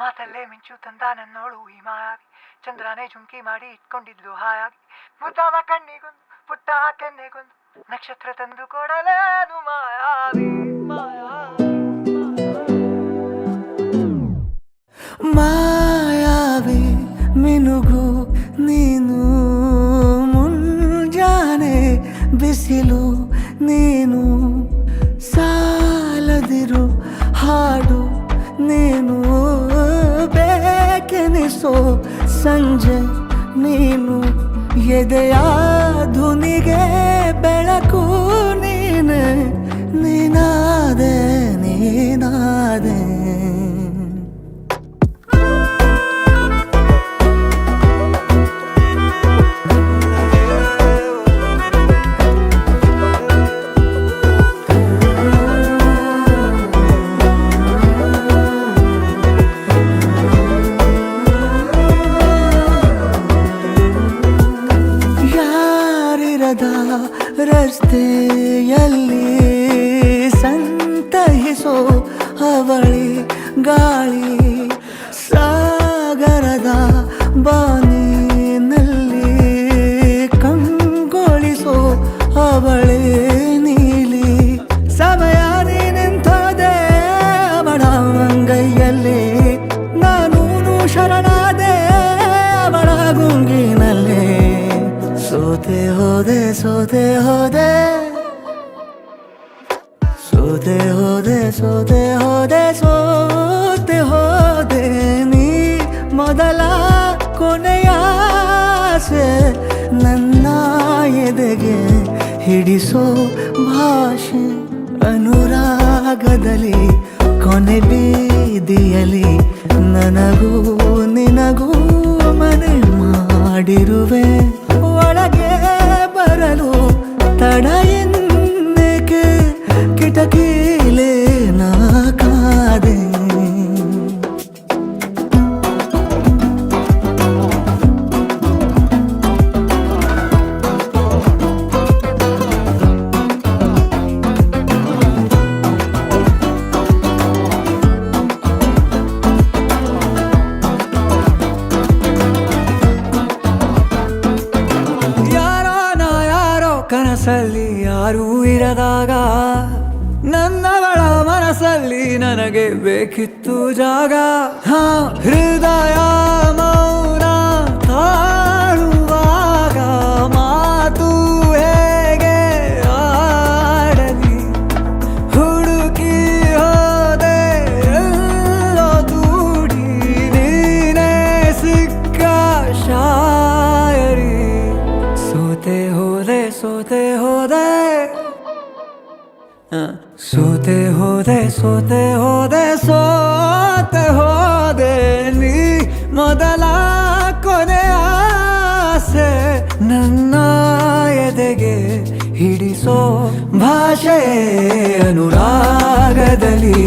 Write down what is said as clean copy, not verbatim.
ಮಾತಲ್ಲೇ ಮಿಂಚು ತಂದ ನನ್ನೋಳು ಈ ಮಾಯಾವಿ, ಚಂದ್ರನೇ ಜುಂಕಿ ಮಾಡಿ ಇಟ್ಕೊಂಡಿದ್ಲು ಹಾಯಾಗಿ, ಮುದ್ದಾದ ಕಣ್ಣಿಗೊಂದು ಪುಟ್ಟ ಕೆನ್ನೆಗೊಂದು ನಕ್ಷತ್ರ ತಂದು ಕೊಡಲೇನು ಮಾಯಾವಿ ಮಾಯಾವಿ ಮಿನುಗು ನೀನು, ಮುಂಜಾನೆ ಬಿಸಿಲು ನೀನು, ಸಾಲದಿರು ಹಾಡು ನೀನು, ಬೇಕೆನಿಸೋ ಸಂಜೆ ನೀನು, ಎದೆಯ ಧುನಿಗೆ ಬೆಳಕು ನೀನೆ, ನೀನಾದೆ ನೀನಾದೆ. ರಸ್ತೆಯಲ್ಲಿ ಸಂತಹಿಸೋ ಅವಳಿ ಗಾಳಿ, ಸಾಗರದ ಬಾನಿನಲ್ಲಿ ಕಂಗೊಳಿಸೋ ಅವಳೆ ನೀಲಿ, ಸಮಯ ನಿಂತೋದೆ ಅವಳ ಅಂಗೈಯಲ್ಲಿ, ನಾನು ಶರಣಾದೆ ಅವಳ ಗುಂಗಿನಲ್ಲಿ, ಸೋತೆ ಹೋದೆ ಸೋತೆ ಹೋದೆ ಸೋತೆ ಹೋದೆ ಸೋತೆ ಹೋದೆ ಸೋತೆ ಹೋದೆ, ನೀ ಮೊದಲ ಕೊನೆಯ ಆಸೆ ನನ್ನ ಎದೆಗೆ ಹಿಡಿಸೋ ಭಾಷೆ, ಅನುರಾಗದಲ್ಲಿ ಕೊನೆ ಬೀದಿಯಲ್ಲಿ ನನಗೂ ನಿನಗೂ ಮನೆ ಮಾಡಿರುವೆ, ಒಳಗೆ ಬರಲು ತಡ ಎನ್ನಕ್ಕೆ ಕಿಟಕಿಲೇ ನಾ ಕಾದೆ. ಕನಸಲ್ಲಿ ಯಾರೂ ಇರದಾಗ ನನ್ನವಳ ಮನಸ್ಸಲ್ಲಿ ನನಗೆ ಬೇಕಿತ್ತು ಜಾಗ, ಹೃದಯ ಮೌನ ತಾಳುವಾಗ ಮಾತು ಹೇಗೆ ಆಡಲಿ, ಹುಡುಕಿ ಹೋದೆ ಎಲ್ಲೋ ದೂಡಿ ನೀನೇ ಸಿಕ್ಕ ಶಾಯರಿ, ಸೋತೆ ಹೋದೆ ಸೋತೆ ಹೋದೆ ಸೋತೆ ಹೋದೆ ಸೋತೆ ಹೋದೆ ಸೋತೆ ಹೋದೆ, ನೀ ಮೊದಲ ಕೊನೆ ಆಸೆ ನನ್ನ ಎದೆಗೆ ಹಿಡಿಸೋ ಭಾಷೆ, ಅನುರಾಗದಲ್ಲಿ